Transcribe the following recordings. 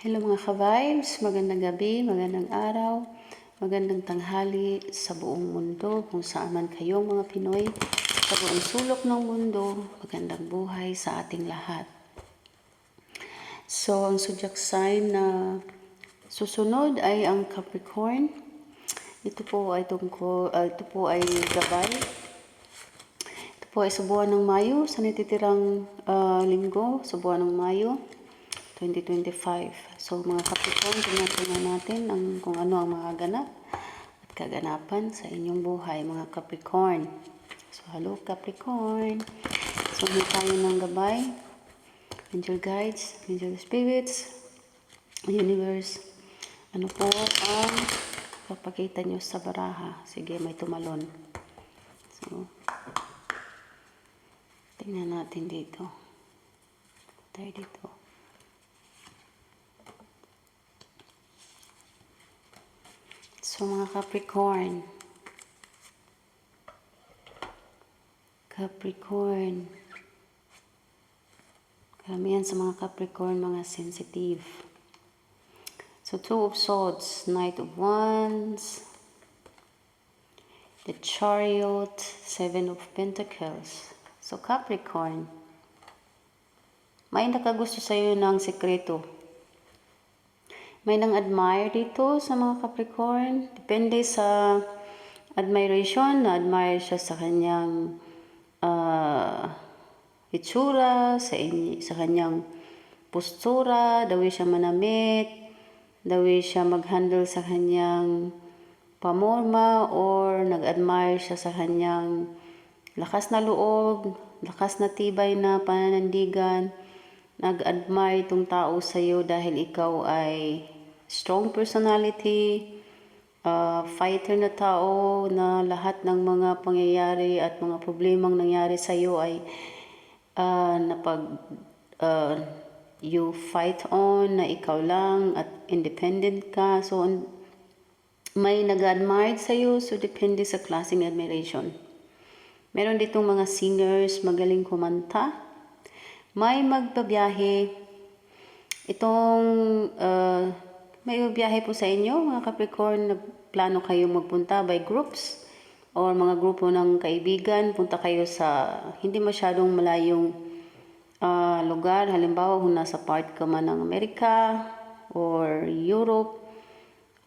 Hello mga ka-vibes, magandang gabi, magandang araw, magandang tanghali sa buong mundo kung saan man kayong mga Pinoy, sa buong sulok ng mundo, magandang buhay sa ating lahat. So, ang zodiac sign na susunod ay ang Capricorn. Ito po ay gabay. Ito po ay sa buwan ng Mayo, sa natitirang linggo, sa buwan ng Mayo 2025. So mga Capricorn, tingnan natin kung ano ang mga ganap at kaganapan sa inyong buhay mga Capricorn. So hello Capricorn. So hindi tayo ng gabay, angel guides, angel spirits, universe. Ano po ang papakita nyo sa baraha? Sige, may tumalon. So tingnan natin dito. Tayo dito. So mga Capricorn, karamihan sa mga Capricorn, mga sensitive. So Two of Swords, Knight of Wands, the Chariot, Seven of Pentacles. So Capricorn, may nakagusto sa iyo ng sekreto. May nang admire dito sa mga Capricorn. Depende sa admiration. Na-admire siya sa kanyang itsura, sa kanyang postura, daw siya manamit, daw siya mag-handle sa kanyang pamorma, or nag-admire siya sa kanyang lakas na loob, lakas na tibay na pananandigan. Nag-admire itong tao sa iyo dahil ikaw ay strong personality, fighter na tao, na lahat ng mga pangyayari at mga problemang nangyari sa iyo ay you fight on, na ikaw lang at independent ka. So may nag-admire sa iyo, so depende sa klaseng admiration. Meron ditong mga singers, magaling kumanta. May magbabiyahe. May biyahe po sa inyo, mga Capricorn, na plano kayo magpunta by groups or mga grupo ng kaibigan. Punta kayo sa hindi masyadong malayong lugar. Halimbawa, kung nasa part ka man ng Amerika or Europe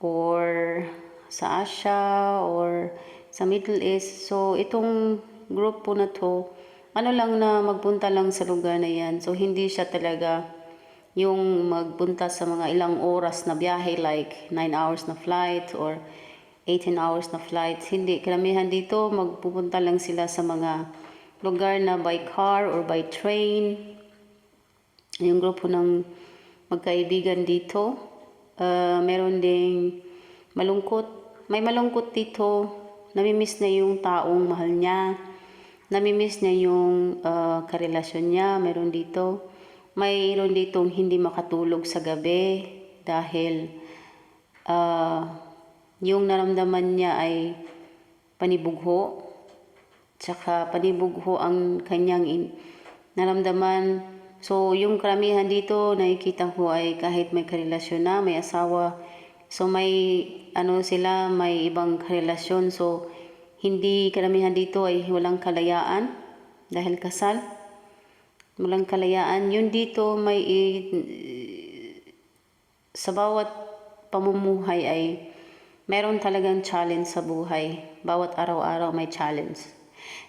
or sa Asia or sa Middle East. So, itong grupo na to, ano lang na magpunta lang sa lugar na yan. So, hindi siya talaga yung magpunta sa mga ilang oras na biyahe, like 9 hours na flight or 18 hours na flight. Hindi, karamihan dito magpupunta lang sila sa mga lugar na by car or by train. Yung grupo ng magkaibigan dito, meron ding malungkot. May malungkot dito, namimiss na yung taong mahal niya, namimiss niya yung karelasyon niya. Meron dito, mayroon ditong hindi makatulog sa gabi dahil yung naramdaman niya ay panibugho. Tsaka panibugho ang kanyang naramdaman. So yung karamihan dito nakikita ko ay kahit may karelasyon na, may asawa. So may may ibang karelasyon. So hindi karamihan dito ay walang kalayaan dahil kasal. Walang kalayaan. Yun dito sa bawat pamumuhay ay meron talagang challenge sa buhay. Bawat araw-araw may challenge.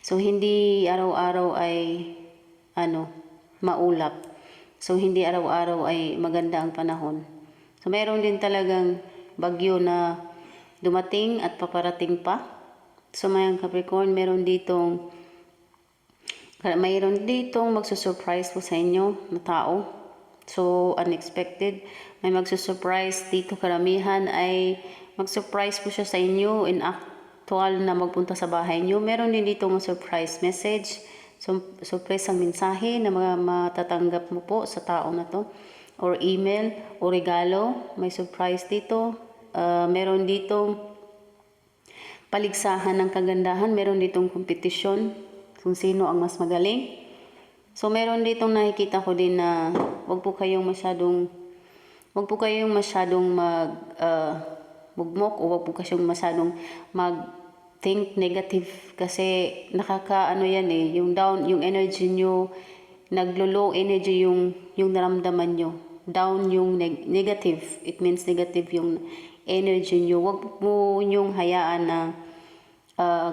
So hindi araw-araw ay maulap. So hindi araw-araw ay maganda ang panahon. So meron din talagang bagyo na dumating at paparating pa. So mga Capricorn, mayroon ditong magsusurprise po sa inyo na tao. So unexpected. May magsusurprise dito. Karamihan ay magsurprise po siya sa inyo in actual na magpunta sa bahay nyo. Meron din dito ng surprise message. So, surprise ang mensahe na matatanggap mo po sa tao na to. Or email o regalo. May surprise dito. Meron ditong paligsahan ng kagandahan. Meron ditong kompetisyon kung sino ang mas magaling. So meron ditong nakikita ko din na wag Huwag po kayong masyadong mugmok o huwag po kayong masyadong mag-think negative kasi nakakaano yan yung down, yung energy nyo, naglo-low energy yung naramdaman nyo. Down yung negative, it means negative yung energy nyo. Huwag po nyong hayaan na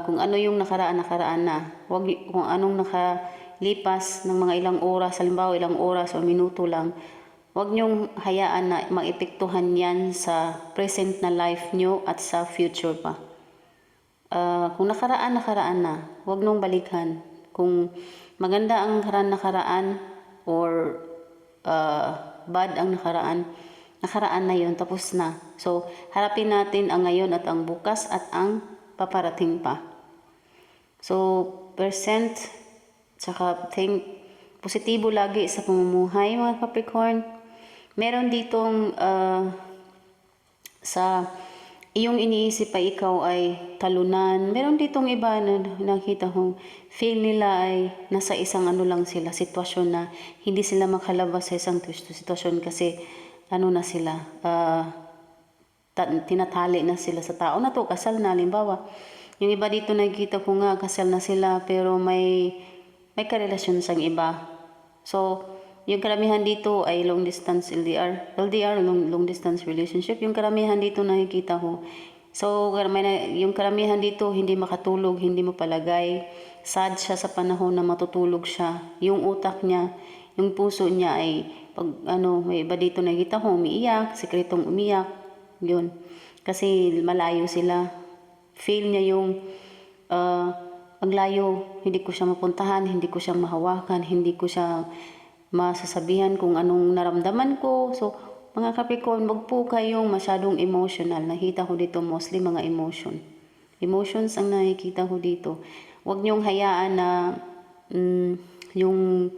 kung ano yung nakaraan na. Huwag kung anong nakalipas ng mga ilang oras, halimbawa ilang oras o minuto lang, huwag nyong hayaan na maepektuhan yan sa present na life nyo at sa future pa. Kung nakaraan na, huwag nung balikan. Kung maganda ang nakaraan or bad ang nakaraan na yun, tapos na. So, harapin natin ang ngayon at ang bukas at ang paparating pa. So, percent, tsaka think positibo lagi sa pamumuhay mga Capricorn. Meron ditong sa iyong iniisip ay ikaw ay talunan. Meron ditong iba na nakita kong feel nila ay nasa isang lang sila, sitwasyon na hindi sila makalabas sa isang sitwasyon kasi na sila, tinatali na sila sa tao na to, kasal na halimbawa. Yung iba dito nakikita ko nga kasal na sila pero may karelasyon sang iba. So, yung karamihan dito ay long distance LDR, long distance relationship. Yung karamihan dito nakikita ko. So, yung karamihan dito hindi makatulog, hindi mapalagay. Sad siya sa panahon na matutulog siya. Yung utak niya, yung puso niya ay may iba dito nakikita ko umiiyak, sekretong umiyak. Yun. Kasi malayo sila. Feel niya yung ang layo, hindi ko siya mapuntahan, hindi ko siya mahawakan, hindi ko siya masasabihan kung anong naramdaman ko. So, mga Capricorn, wag po kayong masyadong emotional. Nakita ko dito mostly mga emotion. Emotions ang nakikita ko dito. Wag niyong hayaan na yung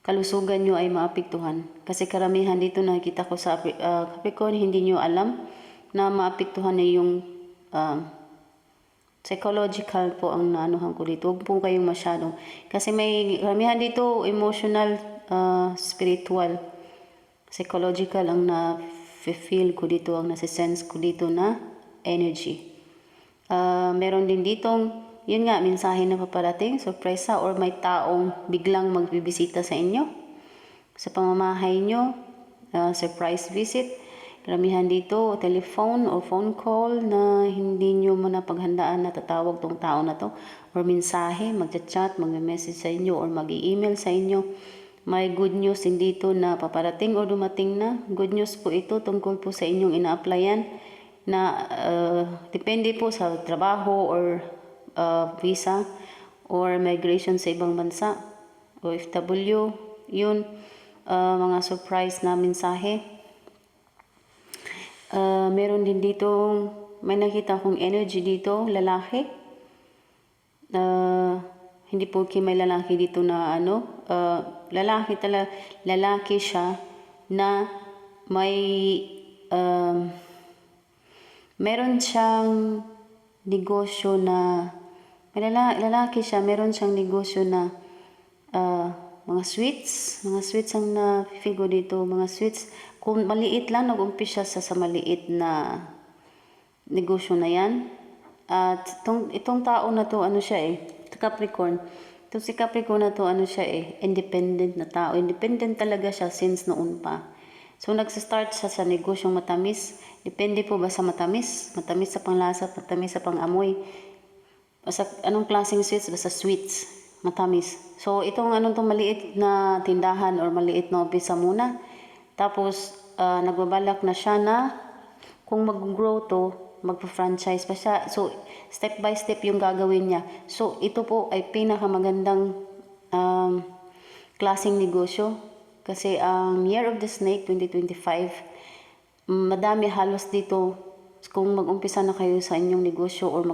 kalusugan nyo ay maapektuhan. Kasi karamihan dito nakikita ko sa Capricorn, hindi nyo alam na maapektuhan na yung psychological po ang naanuhan ko dito. Huwag po kayong masyadong. Kasi may karamihan dito emotional, spiritual, psychological ang na-feel ko dito, ang nasisense ko dito na energy. Meron din ditong, yun nga, mensahe na paparating, sorpresa, or may taong biglang magbibisita sa inyo, sa pamamahay nyo, surprise visit. Karamihan dito, telephone or phone call na hindi nyo manapaghandaan na tatawag tong tao na to. Or mensahe, mag-chat, mag-message sa inyo or mag-email sa inyo. May good news din dito na paparating o dumating na. Good news po ito tungkol po sa inyong ina-applyan na depende po sa trabaho or visa or migration sa ibang bansa. OFW, yun, mga surprise na mensahe. Meron din dito, may nakita akong energy dito, lalaki. Hindi po may lalaki dito na lalaki siya na may meron siyang negosyo na lalaki siya, meron siyang negosyo na mga sweets ang na-figure dito, mga sweets. Kung maliit lang, nag-umpisa sa maliit na negosyo na yan. At itong tao na to, siya Capricorn. Itong si Capricorn na to, siya independent na tao. Independent talaga siya since noon pa. So, nagsa-start siya sa negosyong matamis. Depende po ba sa matamis? Matamis sa panglasa, matamis sa pangamoy. Sa anong klaseng sweets? Basta sweets. Matamis. So, itong tong maliit na tindahan or maliit na umpisa muna. Tapos, nagbabalak na siya na kung mag-grow to, magpa-franchise pa siya. So, step by step yung gagawin niya. So, ito po ay pinakamagandang klaseng negosyo. Kasi ang Year of the Snake 2025, madami halos dito. Kung mag-umpisa na kayo sa inyong negosyo or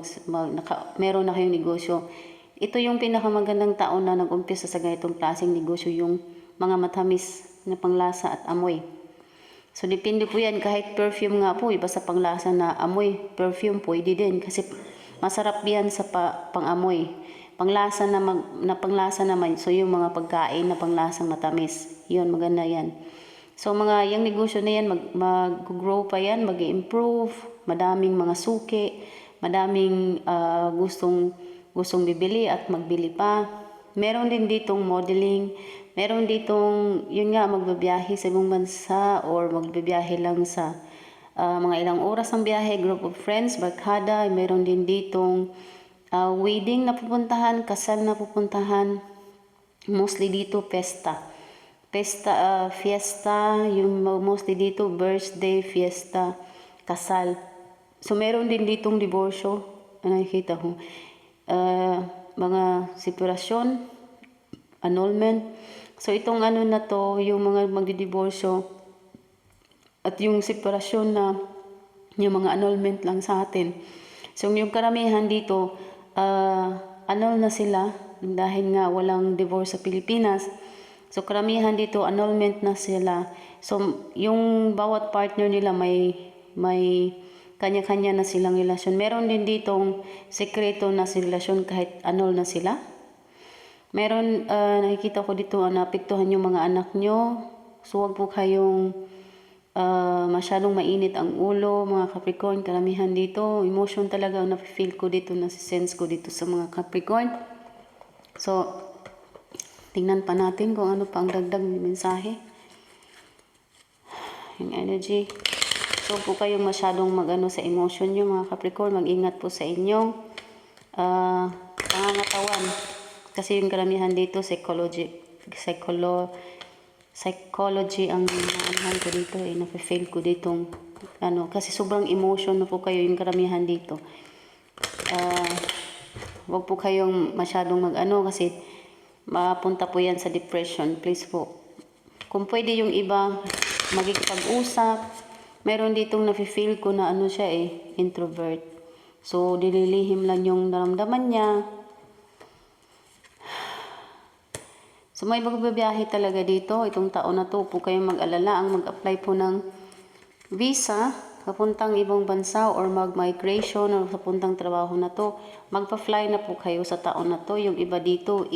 meron na kayong negosyo, ito yung pinakamagandang taon na nag-umpisa sa ganitong klaseng negosyo, yung mga matamis na panglasa at amoy. So, depende po yan. Kahit perfume nga po, iba sa panglasa na amoy, perfume pwede din. Kasi masarap yan sa pangamoy. Panglasa na panglasa naman, so yung mga pagkain na panglasang matamis. Yun, maganda yan. So mga yung negosyo na yan, mag-grow pa yan, mag-improve, madaming mga suki, madaming gustong bibili at magbili pa. Meron din ditong modeling, meron ditong, yun nga, magbabiyahe sa ibang bansa or magbabiyahe lang sa mga ilang oras ang biyahe, group of friends, barkada. Meron din ditong wedding na pupuntahan, kasal na pupuntahan, mostly dito fiesta, yung mostly dito birthday, fiesta, kasal. So meron din ditong diborsyo, nakikita ko. Mga separasyon, annulment. So itong ano na to, yung mga magdidiborsyo at yung separasyon na yung mga annulment lang sa atin. So yung karamihan dito, annul na sila dahil nga walang divorce sa Pilipinas. So karamihan dito annulment na sila. So yung bawat partner nila may kanya-kanya na silang relasyon. Meron din ditong sekreto na relasyon kahit annul na sila. Meron nakikita ko dito naapektuhan yung mga anak nyo. So wag po kayong masyadong mainit ang ulo, mga Capricorn. Karamihan dito emotion talaga ang na-feel ko dito, nasi-sense ko dito sa mga Capricorn. So tingnan pa natin kung ano pa ang dagdag ng mensahe. Yung energy. So po kayong masyadong mag-ano sa emotion nyo, mga Capricorn. Mag-ingat po sa inyong pangangatawan. Kasi yung karamihan dito, psychology ang naanahan ko dito. Nafe-fail ko ditong kasi sobrang emotion na po kayo yung karamihan dito. Wag po kayong masyadong kasi mapunta po yan sa depression. Please po. Kung pwede yung iba, magkikipag-usap. Meron ditong nafe-feel ko na siya introvert. So, dililihim lang yung naramdaman niya. So, may magbabiyahe talaga dito. Itong taon na to, po kayong mag-alala. Ang mag-apply po ng visa, papuntang ibang bansa or mag-migration or papuntang trabaho na to, magpa-fly na po kayo sa taon na to. Yung iba dito,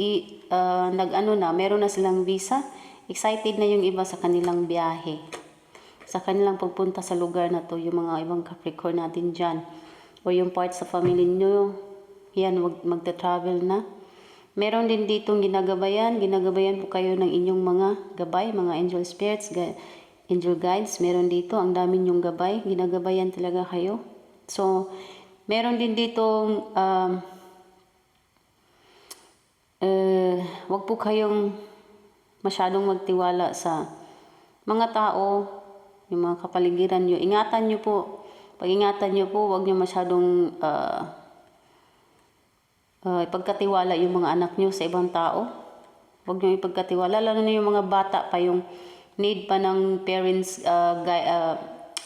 meron na silang visa. Excited na yung iba sa kanilang biyahe. Sa kanilang pagpunta sa lugar na to, yung mga ibang Capricorn natin dyan. O yung part sa family nyo, yan, magta-travel na. Meron din ditong ginagabayan po kayo ng inyong mga gabay, mga angel spirits, angel guides. Meron dito, ang dami nyong gabay, ginagabayan talaga kayo. So, meron din ditong, wag po kayong masyadong magtiwala sa mga tao, yung mga kapaligiran nyo. Ingatan nyo po. Pag-ingatan nyo po, wag nyo masyadong ipagkatiwala yung mga anak nyo sa ibang tao. Wag nyo ipagkatiwala. Lalo na yung mga bata pa, yung need pa ng parents,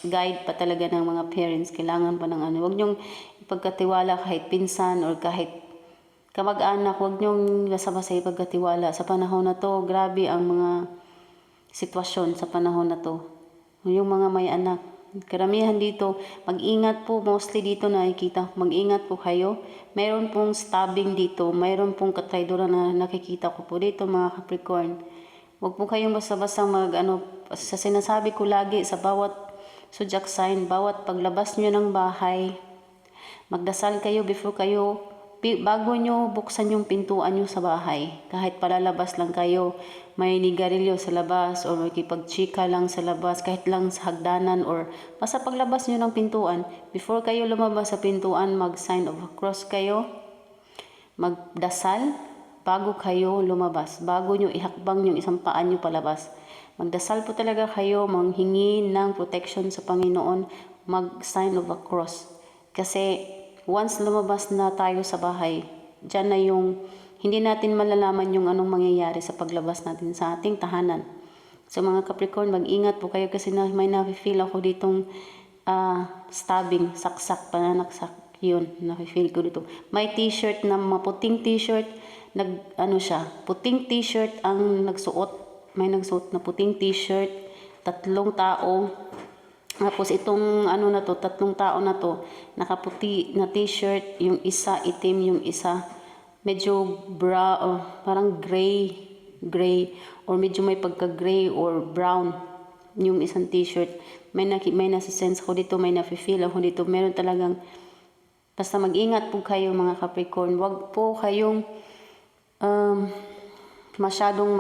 guide pa talaga ng mga parents. Kailangan pa ng Wag nyo ipagkatiwala kahit pinsan or kahit kamag-anak. Wag nyo basta-basta ipagkatiwala. Sa panahon na to, grabe ang mga sitwasyon sa panahon na to. Yung mga may anak, karamihan dito, mag-ingat po, mostly dito nakikita, mag-ingat po kayo. Mayroon pong stabbing dito, mayroon pong katraydoran na nakikita ko po dito, mga Capricorn. Huwag po kayong basta-basta sa sinasabi ko lagi sa bawat zodiac sign, bawat paglabas nyo ng bahay, magdasal kayo bago nyo buksan yung pintuan nyo sa bahay. Kahit palalabas lang kayo, may nigarilyo sa labas or makipagchika lang sa labas, kahit lang sa hagdanan or basta paglabas nyo ng pintuan, before kayo lumabas sa pintuan, mag-sign of a cross kayo, magdasal bago kayo lumabas, bago nyo ihakbang yung isang paan nyo palabas. Magdasal po talaga kayo, manghingi ng protection sa Panginoon, mag-sign of a cross. Kasi once lumabas na tayo sa bahay, dyan na yung hindi natin malalaman yung anong mangyayari sa paglabas natin sa ating tahanan. So mga Capricorn, mag-ingat po kayo kasi may na-feel ako ditong stabbing, saksak, pananaksak. Yun, na-feel ko dito. May t-shirt na maputing t-shirt, puting t-shirt ang nagsuot. May nagsuot na puting t-shirt, 3 tao. Tapos itong 3 tao na to, nakaputi na t-shirt, yung isa itim, yung isa medyo parang gray or medyo may pagka-gray or brown. yung isang t-shirt. May nasa-sense ako dito, may nafe-feel ako dito. Meron talagang, basta mag-ingat po kayo mga Capricorn. Wag po kayong masyadong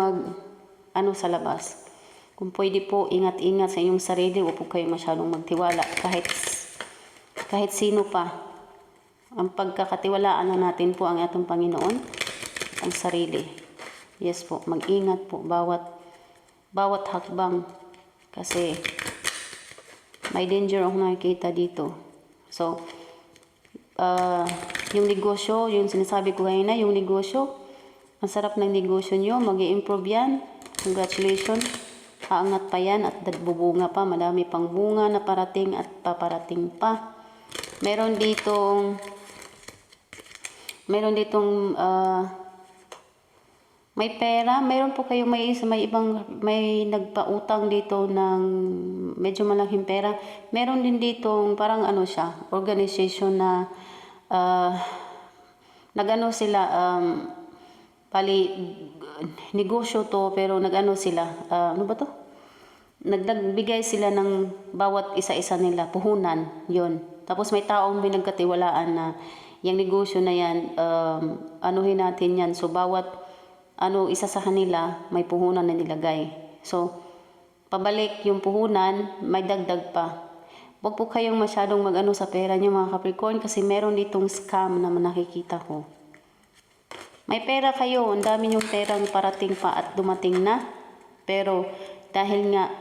sa labas. Kung pwede po, ingat-ingat sa inyong sarili. Huwag po kayo masyadong magtiwala. Kahit sino pa. Ang pagkakatiwalaan na natin po ang atong Panginoon, ang sarili. Yes po, mag-ingat po bawat hakbang. Kasi may danger ako nakikita dito. So, yung negosyo, yung sinasabi ko kanina, yung negosyo, ang sarap ng negosyo nyo, mag-i-improve yan. Congratulations. Aangat pa yan at bubunga pa. Madami pang bunga na parating at paparating pa. Meron ditong may pera. Meron po kayo may nagpautang dito ng medyo malaking pera. Meron din ditong parang organization na sila negosyo to, pero sila nagbigay sila ng bawat isa-isa nila puhunan yon. Tapos may taong binagkatiwalaan na yung negosyo na yan, anuhin natin yan. So bawat isa sa kanila may puhunan na nilagay. So pabalik yung puhunan, may dagdag pa. Huwag po kayong masyadong sa pera niyo mga Capricorn, kasi meron ditong scam na nakikita ko. May pera kayo, ang dami yung perang parating pa at dumating na. Pero dahil nga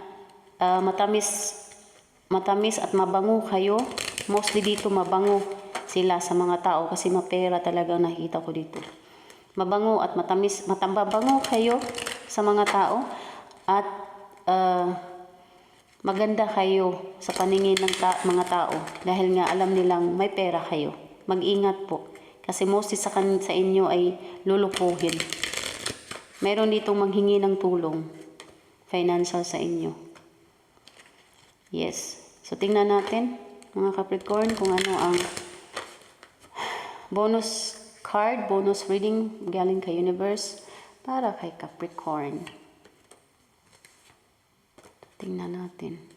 matamis at mabango kayo, mostly dito mabango sila sa mga tao kasi mapera talaga nakikita ko dito. Mabango at matambabango kayo sa mga tao at maganda kayo sa paningin ng mga tao dahil nga alam nilang may pera kayo. Mag-ingat po. Kasi mostly sa inyo ay lulukuhin. Meron ditong manghingi ng tulong. Financial sa inyo. Yes. So, tingnan natin, mga Capricorn, kung ano ang bonus card, bonus reading galing kay Universe para kay Capricorn. Tingnan natin.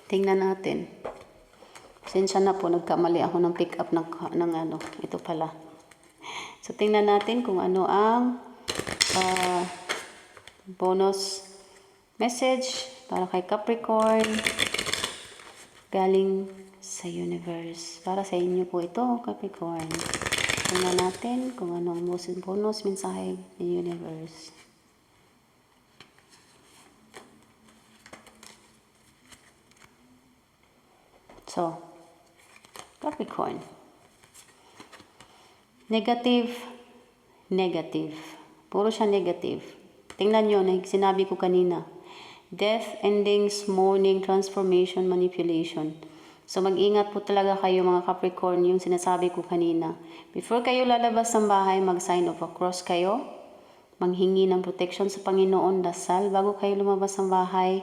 Tingnan natin. Pasensya na po, nagkamali ako ng pick up ng ito pala. So, tingnan natin kung ano ang bonus message para kay Capricorn galing sa Universe. Para sa inyo po ito, Capricorn. Tingnan natin kung ano ang bonus mensahe ng Universe. So, Capricorn. Negative. Puro siya negative. Tingnan nyo, sinabi ko kanina. Death, endings, mourning, transformation, manipulation. So, mag-ingat po talaga kayo mga Capricorn, yung sinasabi ko kanina. Before kayo lalabas ng bahay, mag-sign of a cross kayo. Manghingi ng protection sa Panginoon, dasal bago kayo lumabas ng bahay.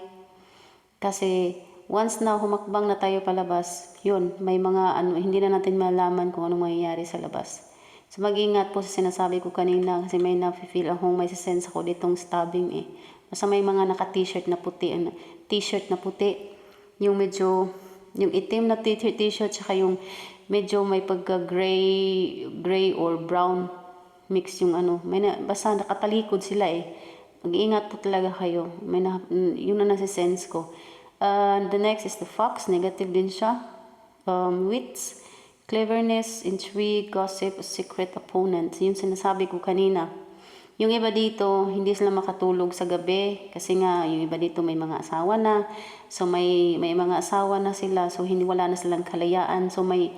Kasi, once na humakbang na tayo palabas, yun, may mga hindi na natin malaman kung anong mangyayari sa labas. So mag-ingat po sa sinasabi ko kanina kasi may na-feel akong may sense ako ditong stabbing eh. Basta may mga naka-t-shirt na puti, yung medyo, yung itim na t-shirt, saka yung medyo may pagka-gray or brown mix yung basta nakatalikod sila eh. Mag-ingat po talaga kayo. Yun na nasa-sense ko. The next is the fox. Negative din siya. Wits, cleverness, intrigue, gossip, secret opponent. Yung sinasabi ko kanina. Yung iba dito, hindi sila makatulog sa gabi. Kasi nga, yung iba dito may mga asawa na. So, may mga asawa na sila. So, wala na silang kalayaan. So, may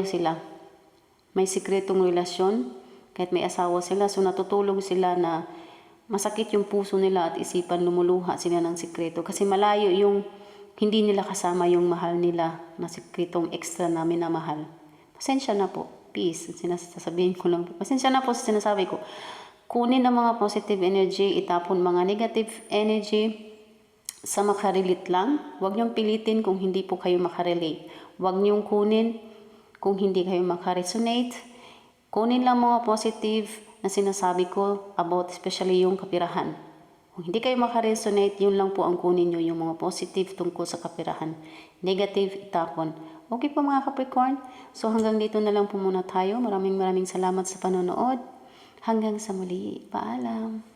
sila. May sikretong relasyon. Kahit may asawa sila. So, natutulog sila na masakit yung puso nila at isipan, lumuluha sila ng sikreto. Kasi malayo yung hindi nila kasama yung mahal nila na sikretong extra na minamahal. Pasensya na po. Peace. Sinasabihin ko lang po. Pasensya na po sa sinasabi ko. Kunin ang mga positive energy, itapon mga negative energy sa makarelate lang. Huwag niyong pilitin kung hindi po kayo makarelate. Huwag niyong kunin Kung hindi kayo makaresonate, kunin lang mga positive na sinasabi ko about especially yung kapirahan. Kung hindi kayo makaresonate, yun lang po ang kunin nyo, yung mga positive tungkol sa kapirahan. Negative, itapon. Okay po mga Capricorn? So hanggang dito na lang po muna tayo. Maraming salamat sa panonood. Hanggang sa muli. Paalam.